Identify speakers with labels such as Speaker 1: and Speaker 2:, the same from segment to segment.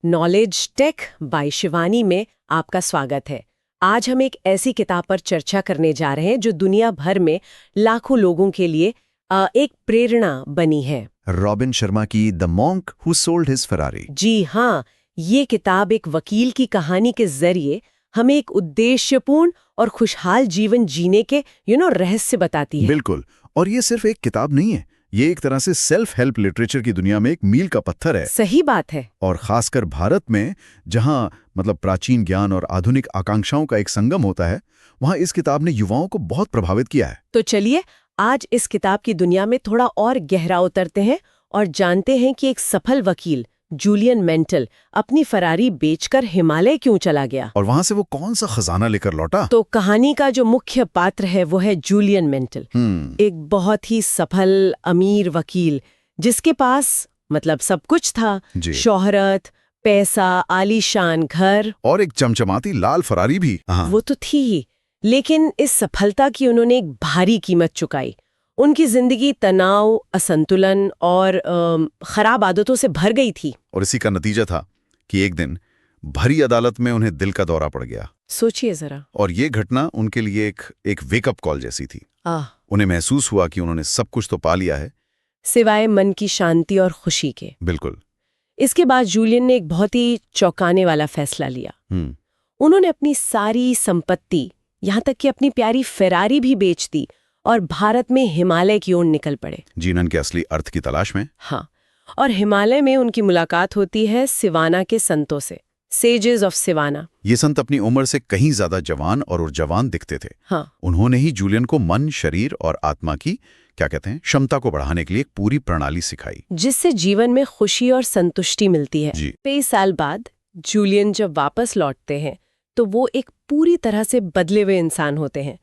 Speaker 1: Knowledge tech by Shivani में आपका स्वागत है। आज हम एक ऐसी किताब पर चर्चा करने जा रहे हैं जो दुनिया भर में लाखों लोगों के लिए एक प्रेरणा बनी है।
Speaker 2: रॉबिन शर्मा की the monk who sold his Ferrari.
Speaker 1: जी हाँ, ये किताब एक वकील की कहानी के जरिए हमें एक उद्देश्यपूर्ण और खुशहाल जीवन जीने के रहस्य बताती है।
Speaker 2: बिल्कुल, और ये सिर्फ एक किताब नहीं है, ये एक तरह से सेल्फ हेल्प लिटरेचर की दुनिया में एक मील का पत्थर है।
Speaker 1: सही बात है।
Speaker 2: और खासकर भारत में, जहां प्राचीन ज्ञान और आधुनिक आकांक्षाओं का एक संगम होता है, वहां इस किताब ने युवाओं को बहुत प्रभावित किया है।
Speaker 1: तो चलिए आज इस किताब की दुनिया में थोड़ा और गहरा उतरते हैं और जानते हैं कि एक सफल वकील जूलियन मेंटल अपनी फरारी बेचकर हिमालय क्यों चला गया
Speaker 2: और वहां से वो कौन सा खजाना लेकर लौटा।
Speaker 1: तो कहानी का जो मुख्य पात्र है वो है जूलियन मेंटल, एक बहुत ही सफल अमीर वकील जिसके पास सब कुछ था, शोहरत, पैसा, आलीशान घर
Speaker 2: और एक चमचमाती लाल फरारी भी।
Speaker 1: वो तो थी ही, लेकिन इस सफलता की उन्होंने एक भारी कीमत चुकाई। उनकी जिंदगी तनाव, असंतुलन और खराब आदतों से भर गई थी।
Speaker 2: और इसी का नतीजा था कि एक दिन भरी अदालत में उन्हें दिल का दौरा पड़ गया।
Speaker 1: सोचिए जरा।
Speaker 2: और ये घटना उनके लिए एक वेकअप कॉल जैसी थी। उन्हें महसूस हुआ कि उन्होंने सब कुछ तो पा लिया है,
Speaker 1: सिवाय मन की शांति और खुशी के।
Speaker 2: बिल्कुल।
Speaker 1: इसके बाद जूलियन ने एक बहुत ही चौंकाने वाला फैसला लिया। उन्होंने अपनी सारी संपत्ति, यहाँ तक कि अपनी प्यारी फेरारी भी बेच दी और भारत में हिमालय की ओर निकल पड़े,
Speaker 2: जीवन के असली अर्थ की तलाश में।
Speaker 1: हाँ, और हिमालय में उनकी मुलाकात होती है सिवाना के संतों से, सेजेस ऑफ सिवाना।
Speaker 2: ये संत अपनी उम्र से कहीं ज्यादा जवान और ऊर्जावान दिखते थे।
Speaker 1: हाँ।
Speaker 2: उन्होंने ही जूलियन को मन, शरीर और आत्मा की क्षमता को बढ़ाने के लिए एक पूरी प्रणाली सिखाई,
Speaker 1: जिससे जीवन में खुशी और संतुष्टि मिलती है। कई साल बाद जूलियन जब वापस लौटते हैं तो वो एक पूरी तरह से बदले हुए इंसान होते हैं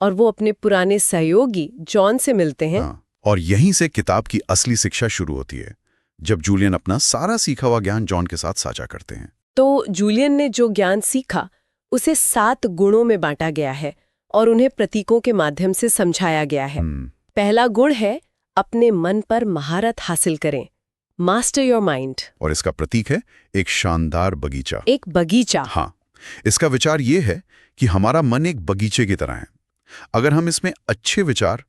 Speaker 1: और वो अपने पुराने सहयोगी जॉन से मिलते हैं।
Speaker 2: और यहीं से किताब की असली शिक्षा शुरू होती है, जब जूलियन अपना सारा सीखा हुआ ज्ञान जॉन के साथ साझा करते हैं।
Speaker 1: तो जूलियन ने जो ज्ञान सीखा उसे 7 गुणों में बांटा गया है और उन्हें प्रतीकों के माध्यम से समझाया गया है। पहला गुण है अपने मन पर महारत हासिल करें, मास्टर योर माइंड।
Speaker 2: और इसका प्रतीक है एक शानदार बगीचा।
Speaker 1: एक बगीचा।
Speaker 2: हाँ, इसका विचार ये है कि हमारा मन एक बगीचे की तरह है। अगर हम इसमें अच्छे विचार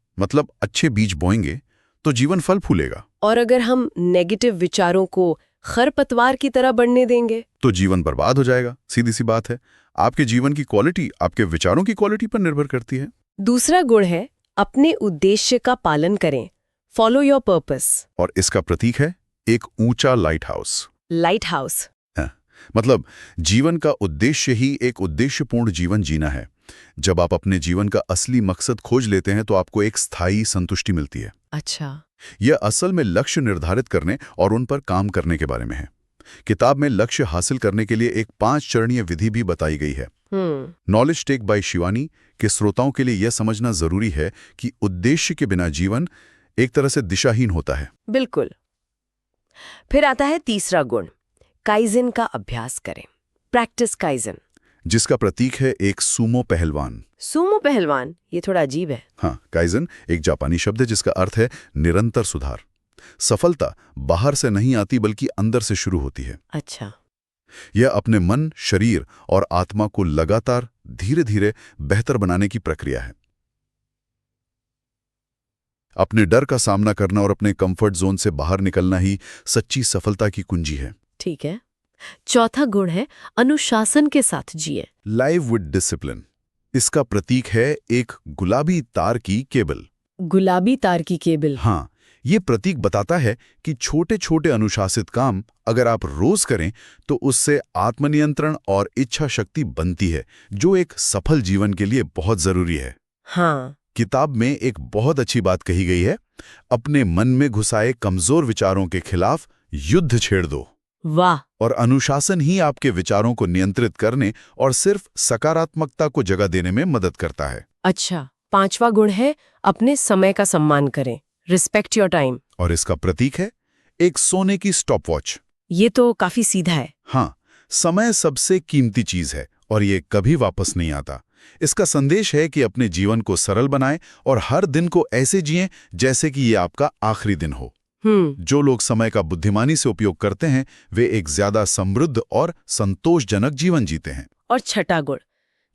Speaker 2: अच्छे बीज बोएंगे तो जीवन फल फूलेगा, और
Speaker 1: अगर हम नेगेटिव विचारों को खरपतवार की तरह बढ़ने देंगे
Speaker 2: तो जीवन बर्बाद हो जाएगा। सीधी सी बात है, आपके जीवन की क्वालिटी आपके विचारों की क्वालिटी पर निर्भर करती है।
Speaker 1: दूसरा गुण है अपने उद्देश्य का पालन करें, फॉलो योर पर्पस।
Speaker 2: और इसका प्रतीक है एक ऊंचा लाइट हाउस।
Speaker 1: लाइट हाउस
Speaker 2: जीवन का उद्देश्य ही एक उद्देश्यपूर्ण जीवन जीना है। जब आप अपने जीवन का असली मकसद खोज लेते हैं तो आपको एक स्थायी संतुष्टि मिलती है।
Speaker 1: अच्छा।
Speaker 2: यह असल में लक्ष्य निर्धारित करने और उन पर काम करने के बारे में है। किताब में लक्ष्य हासिल करने के लिए एक 5 चरणीय विधि भी बताई गई है। नॉलेज टेक बाय शिवानी के श्रोताओं के लिए यह समझना जरूरी है कि उद्देश्य के बिना जीवन एक तरह से दिशाहीन होता है।
Speaker 1: बिल्कुल। फिर आता है तीसरा गुण, काइजन का अभ्यास करें, प्रैक्टिस काइजन,
Speaker 2: जिसका प्रतीक है एक सूमो पहलवान।
Speaker 1: सूमो पहलवान, ये थोड़ा अजीब है।
Speaker 2: हाँ, काइजन एक जापानी शब्द है जिसका अर्थ है निरंतर सुधार। सफलता बाहर से नहीं आती बल्कि अंदर से शुरू होती है।
Speaker 1: अच्छा।
Speaker 2: यह अपने मन, शरीर और आत्मा को लगातार धीरे धीरे बेहतर बनाने की प्रक्रिया है। अपने डर का सामना करना और अपने कंफर्ट जोन से बाहर निकलना ही सच्ची सफलता की कुंजी है।
Speaker 1: ठीक है। चौथा गुण है अनुशासन के साथ जिए,
Speaker 2: लाइव विद डिसिप्लिन। इसका प्रतीक है एक गुलाबी तार की केबल।
Speaker 1: गुलाबी तार की केबल।
Speaker 2: हाँ, ये प्रतीक बताता है कि छोटे छोटे अनुशासित काम अगर आप रोज करें तो उससे आत्मनियंत्रण और इच्छा शक्ति बनती है, जो एक सफल जीवन के लिए बहुत जरूरी है।
Speaker 1: हाँ।
Speaker 2: किताब में एक बहुत अच्छी बात कही गई है, अपने मन में घुसाए कमजोर विचारों के खिलाफ युद्ध छेड़ दो।
Speaker 1: वाह।
Speaker 2: और अनुशासन ही आपके विचारों को नियंत्रित करने और सिर्फ सकारात्मकता को जगह देने में मदद करता है।
Speaker 1: अच्छा। 5वां गुण है अपने समय का सम्मान करें, रिस्पेक्ट योर टाइम।
Speaker 2: और इसका प्रतीक है एक सोने की स्टॉपवॉच।
Speaker 1: ये तो काफी सीधा है।
Speaker 2: हाँ, समय सबसे कीमती चीज है और ये कभी वापस नहीं आता। इसका संदेश है कि अपने जीवन को सरल बनाएं और हर दिन को ऐसे जिएं जैसे कि ये आपका आखिरी दिन हो। जो लोग समय का बुद्धिमानी से उपयोग करते हैं वे एक ज्यादा समृद्ध और संतोषजनक जीवन जीते हैं।
Speaker 1: और छठा गुण,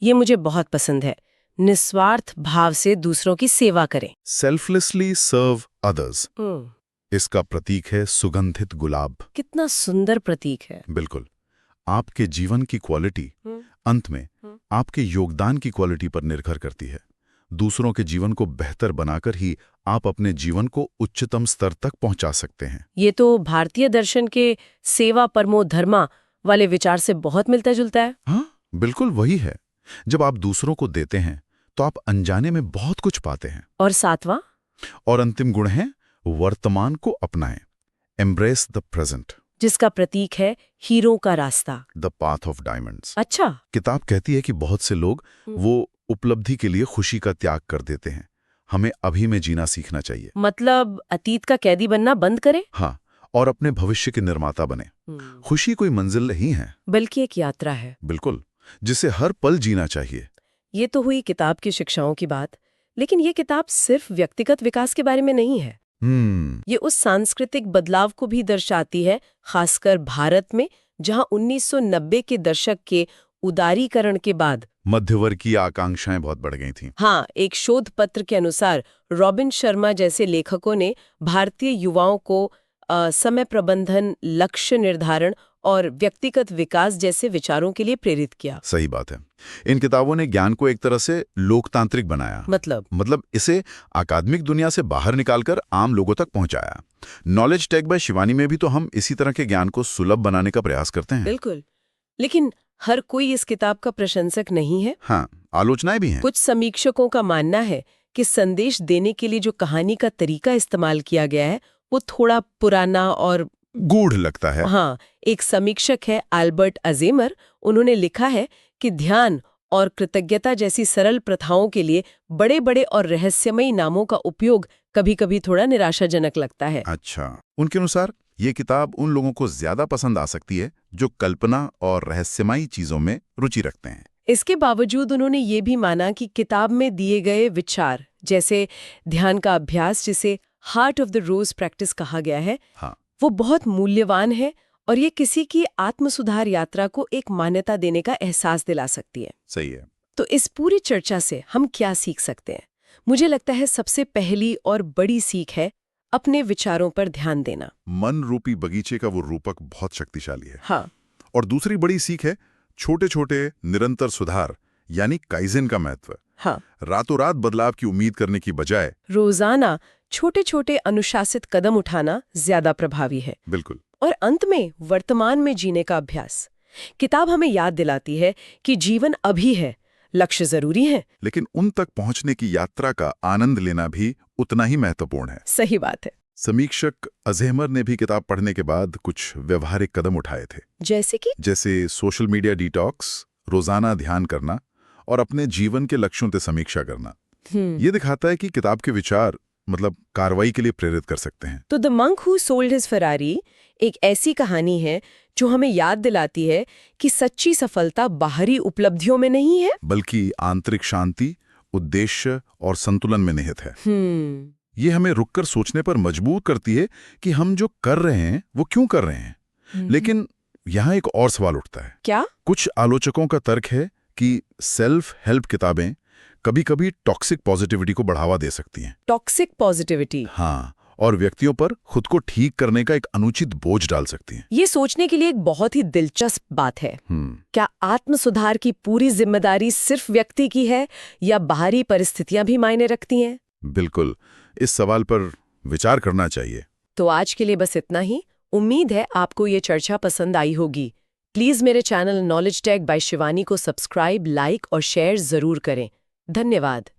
Speaker 1: ये मुझे बहुत पसंद है, निस्वार्थ भाव से दूसरों की सेवा करें।
Speaker 2: Selflessly serve others. इसका प्रतीक है सुगंधित गुलाब।
Speaker 1: कितना सुंदर प्रतीक है।
Speaker 2: बिल्कुल। आपके जीवन की क्वालिटी अंत में आपके योगदान की क्वालिटी पर निर्भर करती है। दूसरों के जीवन को बेहतर बनाकर ही आप अपने जीवन को उच्चतम स्तर तक पहुंचा सकते हैं।
Speaker 1: ये तो भारतीय दर्शन के सेवा परमो धर्मा वाले विचार से बहुत मिलता जुलता है।
Speaker 2: हाँ, बिल्कुल वही है। जब आप दूसरों को देते हैं तो आप अनजाने में बहुत कुछ पाते हैं।
Speaker 1: और सातवां
Speaker 2: और अंतिम गुण है वर्तमान को अपनाएं। एम्ब्रेस द प्रेजेंट,
Speaker 1: जिसका प्रतीक है हीरो का रास्ता,
Speaker 2: द पाथ ऑफ डायमंड्स।
Speaker 1: अच्छा।
Speaker 2: किताब कहती है कि बहुत से लोग वो उपलब्धि के लिए खुशी का त्याग कर देते हैं। हमें अभी में जीना सीखना चाहिए।
Speaker 1: मतलब अतीत का कैदी बनना बंद करें।
Speaker 2: हाँ, और अपने भविष्य के निर्माता बने। खुशी कोई मंजिल नहीं है,
Speaker 1: बल्कि एक यात्रा है।
Speaker 2: बिल्कुल, जिसे हर पल जीना चाहिए।
Speaker 1: ये तो हुई किताब की शिक्षाओं की बात, लेकिन ये किताब सिर्फ व्यक्तिगत विकास के बारे में नहीं है। ये उस सांस्कृतिक बदलाव को भी दर्शाती है, खासकर भारत में, जहां 1990 के दशक के उदारीकरण के बाद
Speaker 2: मध्यवर्ग की आकांक्षाएं बहुत बढ़ गई थीं।
Speaker 1: हाँ, एक शोध पत्र के अनुसार रॉबिन शर्मा जैसे लेखकों ने भारतीय युवाओं को समय प्रबंधन, लक्ष्य निर्धारण और व्यक्तिगत विकास जैसे विचारों के लिए प्रेरित किया।
Speaker 2: सही बात है। इन किताबों ने ज्ञान को एक तरह से लोकतांत्रिक बनाया। मतलब इसे अकादमिक दुनिया से बाहर निकालकर आम लोगों तक पहुंचाया। नॉलेज टेक बाय शिवानी में भी तो हम इसी तरह के ज्ञान को सुलभ बनाने का प्रयास करते हैं।
Speaker 1: बिल्कुल, लेकिन हर कोई इस किताब का प्रशंसक नहीं है।
Speaker 2: हाँ, आलोचनाएं भी हैं।
Speaker 1: कुछ समीक्षकों का मानना है कि संदेश देने के लिए जो कहानी का तरीका इस्तेमाल किया गया है वो थोड़ा पुराना और
Speaker 2: गूढ़ लगता है।
Speaker 1: हाँ, एक समीक्षक है अल्बर्ट अजेमर, उन्होंने लिखा है कि ध्यान और कृतज्ञता जैसी सरल प्रथाओं के लिए बड़े बड़े और रहस्यमयी नामों का उपयोग कभी-कभी थोड़ा निराशाजनक लगता है।
Speaker 2: अच्छा, उनके अनुसार ये किताब उन लोगों को ज्यादा पसंद आ सकती है जो कल्पना और रहस्यमयी चीजों में रुचि रखते हैं।
Speaker 1: इसके बावजूद उन्होंने ये भी माना कि किताब में दिए गए विचार, जैसे ध्यान का अभ्यास, जिसे हार्ट ऑफ द रोज प्रैक्टिस कहा गया है,
Speaker 2: हाँ,
Speaker 1: वो बहुत मूल्यवान है और ये किसी की आत्मसुधार यात्रा को एक मान्यता देने का एहसास दिला सकती है।
Speaker 2: सही है।
Speaker 1: तो इस पूरी चर्चा से हम क्या सीख सकते हैं? मुझे लगता है सबसे पहली और बड़ी सीख है अपने विचारों पर ध्यान देना।
Speaker 2: मन रूपी बगीचे का वो रूपक बहुत शक्तिशाली है।
Speaker 1: हाँ।
Speaker 2: और दूसरी बड़ी सीख है छोटे छोटे निरंतर सुधार, यानी काइजेन का महत्व।
Speaker 1: हाँ।
Speaker 2: रातों रात बदलाव की उम्मीद करने की बजाय
Speaker 1: रोजाना छोटे छोटे अनुशासित कदम उठाना ज्यादा प्रभावी है।
Speaker 2: बिल्कुल।
Speaker 1: और अंत में वर्तमान में जीने का अभ्यास। किताब हमें याद दिलाती है कि जीवन अभी है, लक्ष्य जरूरी है,
Speaker 2: लेकिन उन तक पहुंचने की यात्रा का आनंद लेना भी उतना ही महत्वपूर्ण है।
Speaker 1: सही बात है।
Speaker 2: समीक्षक अजहमर ने भी किताब पढ़ने के बाद कुछ व्यवहारिक कदम उठाए थे। जैसे सोशल मीडिया डिटॉक्स, रोजाना ध्यान करना और अपने जीवन के लक्ष्यों से समीक्षा करना। ये दिखाता है कि किताब के विचार कार्रवाई के लिए प्रेरित कर सकते हैं।
Speaker 1: तो the monk who sold his Ferrari एक ऐसी कहानी है जो हमें याद दिलाती है कि सच्ची सफलता बाहरी उपलब्धियों में नहीं है,
Speaker 2: बल्कि आंतरिक शांति, उद्देश्य और संतुलन में निहित है। ये हमें रुककर सोचने पर मजबूर करती है कि हम जो कर रहे हैं वो क्यों कर रहे हैं। लेकिन यहाँ एक और सवाल उठता है।
Speaker 1: क्या?
Speaker 2: कुछ आलोचकों का तर्क है कि सेल्फ हेल्प किताबें कभी-कभी टॉक्सिक पॉजिटिविटी को बढ़ावा दे सकती हैं।
Speaker 1: Toxic positivity?
Speaker 2: हाँ, और व्यक्तियों पर खुद को ठीक करने का एक अनुचित बोझ डाल सकती हैं।
Speaker 1: ये सोचने के लिए एक बहुत ही दिलचस्प बात है। क्या आत्म सुधार की पूरी जिम्मेदारी सिर्फ व्यक्ति की है या बाहरी परिस्थितियां भी मायने रखती हैं?
Speaker 2: बिल्कुल, इस सवाल पर विचार करना चाहिए।
Speaker 1: तो आज के लिए बस इतना ही। उम्मीद है आपको ये चर्चा पसंद आई होगी। प्लीज मेरे channel knowledge tech by Shivani को सब्सक्राइब, लाइक और शेयर जरूर करें। धन्यवाद।